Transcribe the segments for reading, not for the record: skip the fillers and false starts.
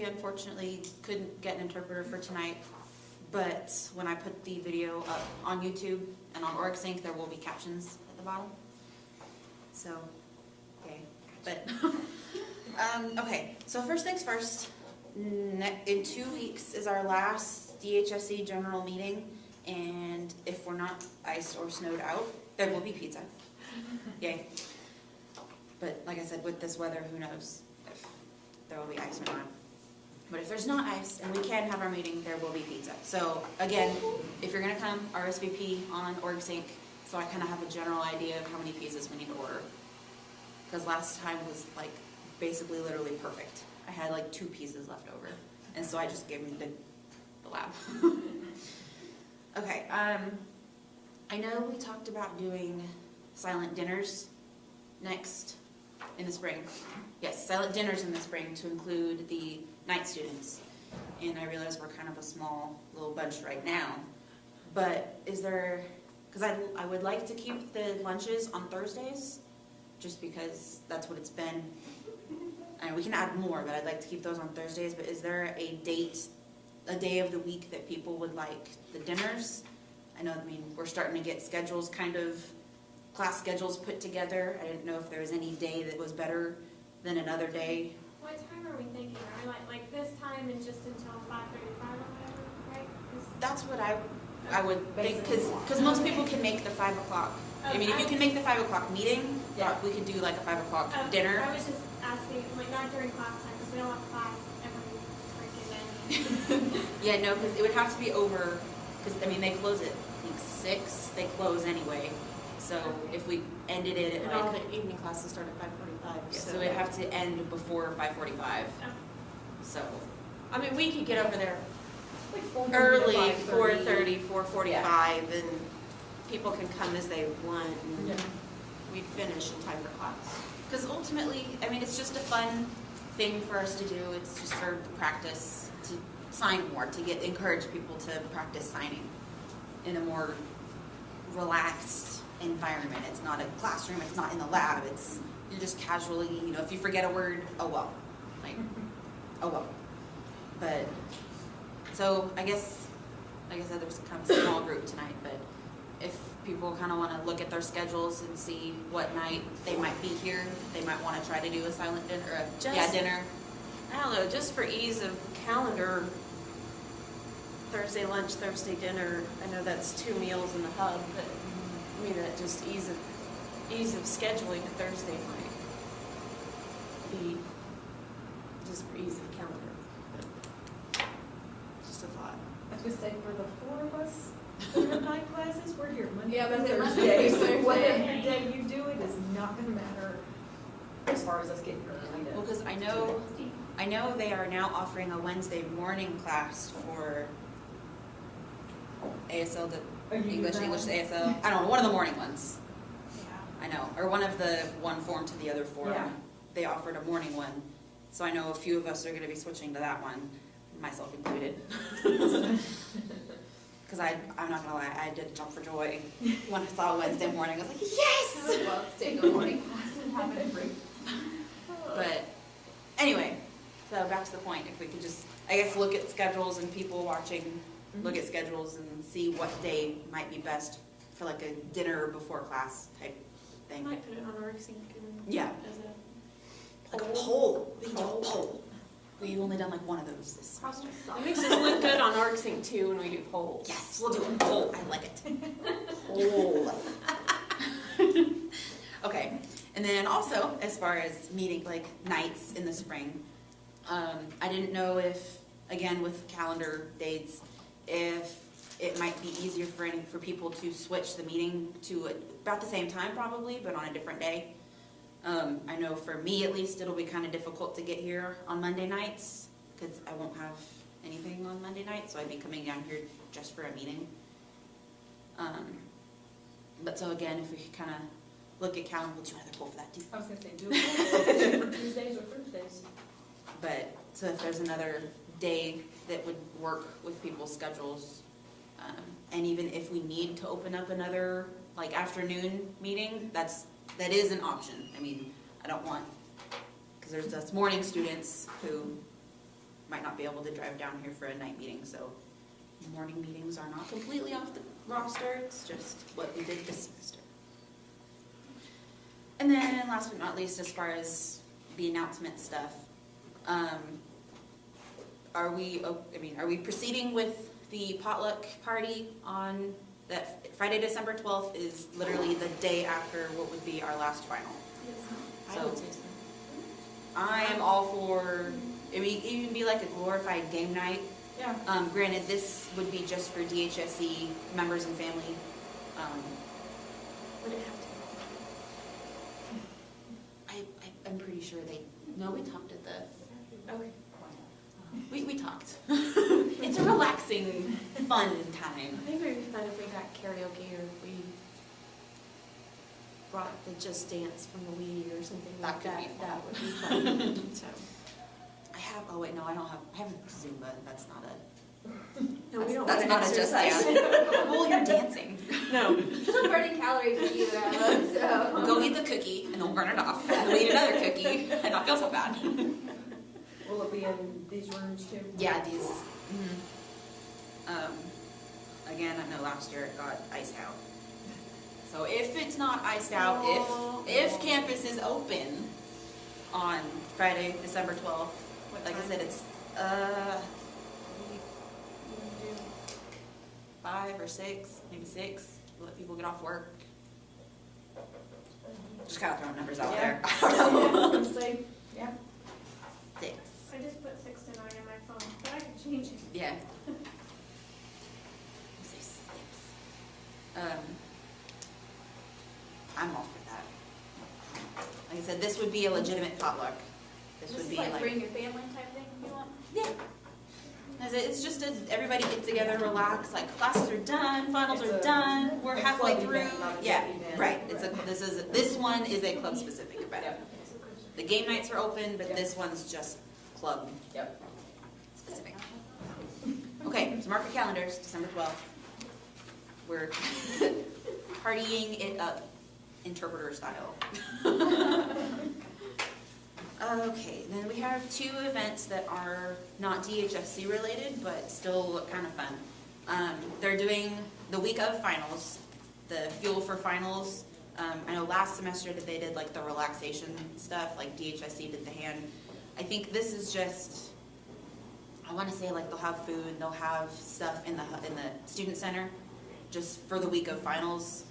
we unfortunately couldn't get an interpreter for tonight, but when I put the video up on YouTube and on OrgSync, there will be captions at the bottom. So, okay, but, okay, so first things first, in 2 weeks is our last DHSC general meeting, and if we're not iced or snowed out, there will be pizza. Yay. But like I said, with this weather, who knows if there will be ice or not. But if there's not ice and we can have our meeting, there will be pizza. So again, if you're gonna come, RSVP on OrgSync, so I kind of have a general idea of how many pizzas we need to order. Because last time was like basically literally perfect. I had like 2 pieces left over, and so I just gave them to the lab. Okay, I know we talked about doing silent dinners next in the spring. Yes, silent dinners in the spring to include the night students. And I realize we're kind of a small little bunch right now, but is there, because I would like to keep the lunches on Thursdays, just because that's what it's been. And we can add more, but I'd like to keep those on Thursdays. But is there a day of the week that people would like the dinners? I know, we're starting to get schedules, kind of class schedules put together. I didn't know if there was any day that was better than another day. What time are we thinking? Are we like this time and just until 5:35 or whatever, right? That's what I would think, because most people can make the 5 o'clock. I mean, if you can make the 5 o'clock meeting, yeah, we could do like a 5 o'clock dinner. I was just asking, like not during class time, because we don't have class every freaking day. Yeah, no, because it would have to be over, because I mean, they close at I think 6, they close anyway. So if we ended it at all like, the evening classes start at 5:45. yeah, so it'd have to end before 5:45. Okay. So I mean, we could get over there like 4:30 early, to 5:30. 4:30, 4:45, Yeah. and People can come as they want, and yeah. we'd finish in time for class. Because ultimately, I mean, it's just a fun thing for us to do. It's just for practice, to sign more, to encourage people to practice signing in a more relaxed environment. It's not a classroom, it's not in the lab, you're just casually, if you forget a word, oh well. Like, oh well. But, so I guess, like I said, there's kind of a small group tonight, but if people kind of want to look at their schedules and see what night they might be here, they might want to try to do a silent dinner, or a dinner. I don't know, just for ease of calendar, Thursday lunch, Thursday dinner, I know that's 2 meals in the hub, but I mean, that just ease of scheduling a Thursday might be just for ease of calendar. But just a thought. I was going to say, for the 4 of us who have night classes, we're here Monday Yeah, through but they're Thursday. Monday through So Thursday. whatever day you do, it is not going to matter as far as us getting here. Well, because I know they are now offering a Wednesday morning class for ASL to English to ASL. I don't know, one of the morning ones. Yeah. I know, or one of the one form to the other form. Yeah. They offered a morning one, so I know a few of us are going to be switching to that one, myself included. Because I'm not gonna lie, I did jump for joy when I saw Wednesday morning. I was like, yes! I would love to take a morning class and have it free. But anyway, so back to the point. If we could just, I guess, look at schedules and people watching, look at schedules and see what day might be best for like a dinner before class type I thing. might put it on OrgSync and Yeah. as a Like a poll. We can do a poll. We've only done like one of those this semester. It makes us look good on OrgSync too when we do polls. Yes, we'll do a poll. I like it. Poll. Okay, and then also as far as meeting like nights in the spring, I didn't know if, again with calendar dates, if it might be easier for people to switch the meeting to about the same time probably, but on a different day. I know for me at least it'll be kind of difficult to get here on Monday nights because I won't have anything on Monday night, so I'd be coming down here just for a meeting. But so again, if we could kind of look at calendar, we'll do another poll for that too. I was going to say, do it for Tuesdays or Thursdays. But so if there's another day that would work with people's schedules, and even if we need to open up another like afternoon meeting, that is an option. I mean, I don't want, because there's us morning students who might not be able to drive down here for a night meeting, so morning meetings are not completely off the roster, it's just what we did this semester. And then last but not least, as far as the announcement stuff, are we proceeding with the potluck party on that Friday, December 12th is literally the day after what would be our last final. I would say so. I am all for, it would even be like a glorified game night. Yeah. Granted, this would be just for DHSC members and family. Would it have to? I'm pretty sure we talked at the, Okay. we talked. It's a relaxing, fun time. I think it would be fun if we got karaoke or if we brought the Just Dance from the Wii or something That like could that. be fun. That would be fun. So. I have Zumba, that's not a, No, we don't that's want not to a just exercise. dance. Well, you're dancing. No. Still burning calories with you though, so. Go eat the cookie and then burn it off. And then eat another cookie and not feel so bad. Will it be in these rooms too? Yeah, these. Again, I know last year it got iced out. So if it's not iced out, if campus is open on Friday, December 12th, like I said, it's 5 or 6, maybe 6. Let people get off work. Just kind of throwing numbers out there. I don't know. Yeah. 6. I just put 6 to 9 in my phone, but I can change it. Yeah. Say 6. I'm all for that. Like I said, this would be a legitimate potluck. This would This be is like like, bring your family type thing you want? yeah. As it's just everybody get together, relax. Like classes are done, finals It's are a- done. We're a halfway club through. event, not a Yeah, group event. right. This one is a club specific event. Yep. The game nights are open, but this one's just club Yep. specific. Okay, so mark your calendars, December 12th. We're partying it up, interpreter style. Okay, then we have 2 events that are not DHSC related, but still look kind of fun. They're doing the week of finals, the fuel for finals. I know last semester that they did like the relaxation stuff, like DHSC did the hand. I think this is just, I want to say like they'll have food, they'll have stuff in the student center, just for the week of finals.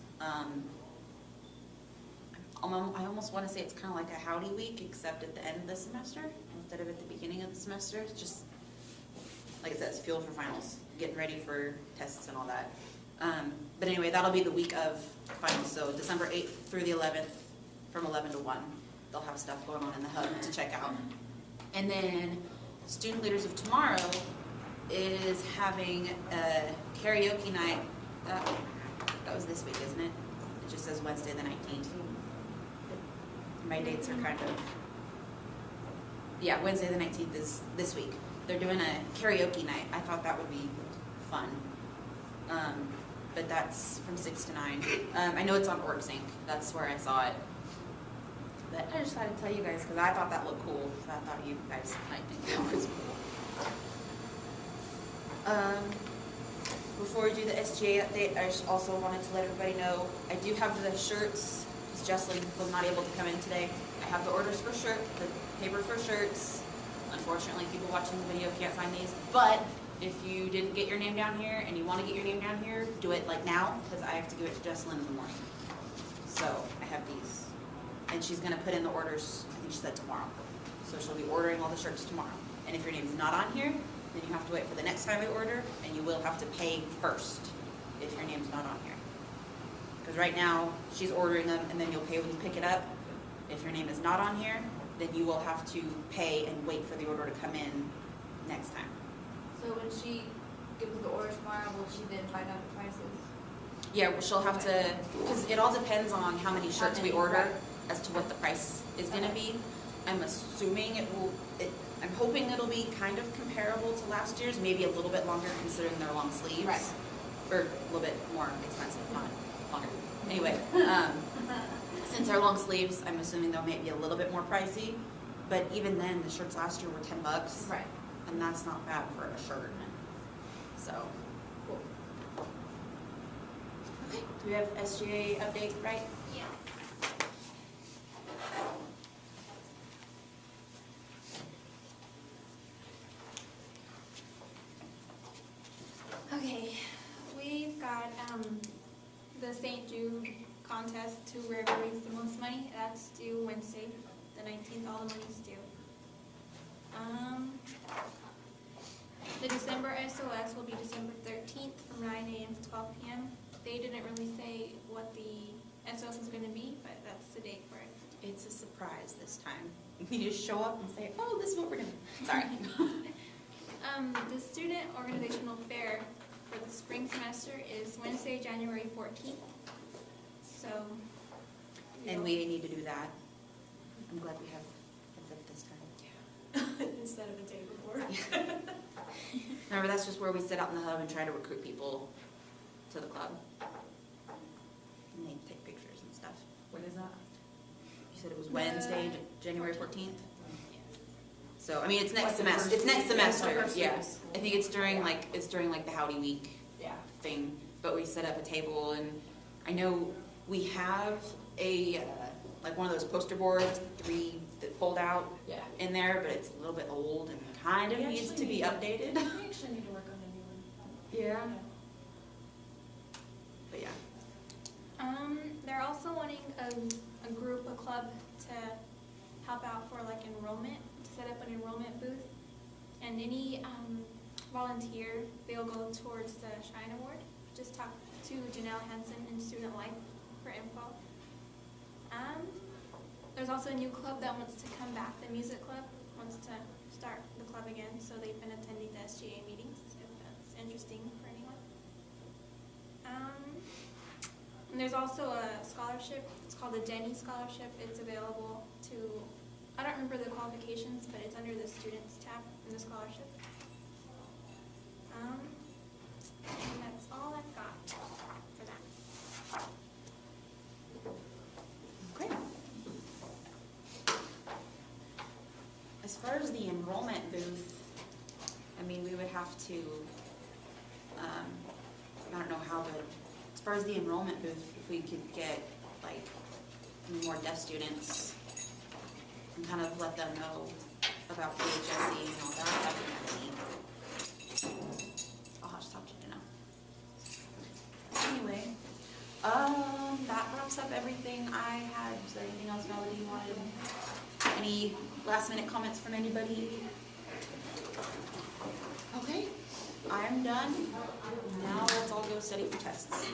I almost want to say it's kind of like a howdy week, except at the end of the semester instead of at the beginning of the semester. It's just, like I said, it's fuel for finals, getting ready for tests and all that. But anyway, that'll be the week of finals, so December 8th through the 11th, from 11 to 1. They'll have stuff going on in the hub to check out. And then Student Leaders of Tomorrow is having a karaoke night. That was this week, isn't it? It just says Wednesday the 19th. My dates are kind of, yeah, Wednesday the 19th is this week. They're doing a karaoke night. I thought that would be fun. But that's from 6 to 9. I know it's on OrgSync. That's where I saw it. But I just thought I'd tell you guys because I thought that looked cool. So I thought you guys might think that was cool. Before we do the SGA update, I just also wanted to let everybody know I do have the shirts. Jocelyn was not able to come in today. I have the orders for the paper for shirts. Unfortunately, people watching the video can't find these. But if you didn't get your name down here and you want to get your name down here, do it like now because I have to give it to Jocelyn in the morning. So I have these. And she's going to put in the orders, I think she said tomorrow. So she'll be ordering all the shirts tomorrow. And if your name's not on here, then you have to wait for the next time I order, and you will have to pay first if your name's not on here. Because right now, she's ordering them, and then you'll pay when you pick it up. If your name is not on here, then you will have to pay and wait for the order to come in next time. So when she gives the order tomorrow, will she then find out the prices? Yeah, well, she'll have to, because it all depends on how many shirts we order right. as to what the price is going to be. I'm assuming I'm hoping it'll be kind of comparable to last year's, maybe a little bit longer considering they're long sleeves. Right. Or a little bit more expensive, not longer. Anyway, since they're long sleeves, I'm assuming they may be a little bit more pricey. But even then, the shirts last year were $10. Right. and that's not bad for a shirt. So. Okay, do we have SGA update, right? Yeah. Okay, we've got the St. Jude contest to whoever raised the most money. That's due Wednesday, the 19th. All the money's due. The December SOS will be December 13th from 9 a.m. to 12 p.m. They didn't really say what the SOS is going to be, but that's the date for it. It's a surprise this time. You just show up and say, oh, this is what we're doing. Sorry. The student organizational fair for the spring semester is Wednesday, January 14th. So. And we need to do that. I'm glad we have heads up this time. Instead of a day before. Remember, that's just where we sit out in the hub and try to recruit people to the club. And they take pictures and stuff. When is that? You said it was Wednesday, January 14th? So, I mean, it's Like next the semester, first it's next week, yeah, semester, first week yeah. of school. I think it's during like the Howdy Week Yeah. thing, but we set up a table, and I know we have a, like one of those poster boards, 3 that fold out Yeah. in there, but it's a little bit old and kind of We needs to actually be need- updated. We actually need to work on a new one. Yeah. But yeah. They're also wanting a group, a club to help out for like enrollment, to set up an enrollment booth. And any volunteer, they'll go towards the Shine Award. Just talk to Janelle Hansen in Student Life for info. There's also a new club that wants to come back, the music club wants to start the club again, so they've been attending the SGA meetings, if that's interesting for anyone. And there's also a scholarship, it's called the Denny Scholarship. It's available to, I don't remember the qualifications, but it's under the students tab in the scholarship. And that's all I've got for that. Okay. As far as the enrollment booth, I mean, we would have to, I don't know how, but as far as the enrollment booth, if we could get like more deaf students and kind of let them know about DHSC and all that, that'd be kind of neat. I'll have to talk to you now. Anyway, that wraps up everything I had. Is there anything else, Melody, you wanted? Any last minute comments from anybody? Okay, I'm done. Now let's all go study for tests.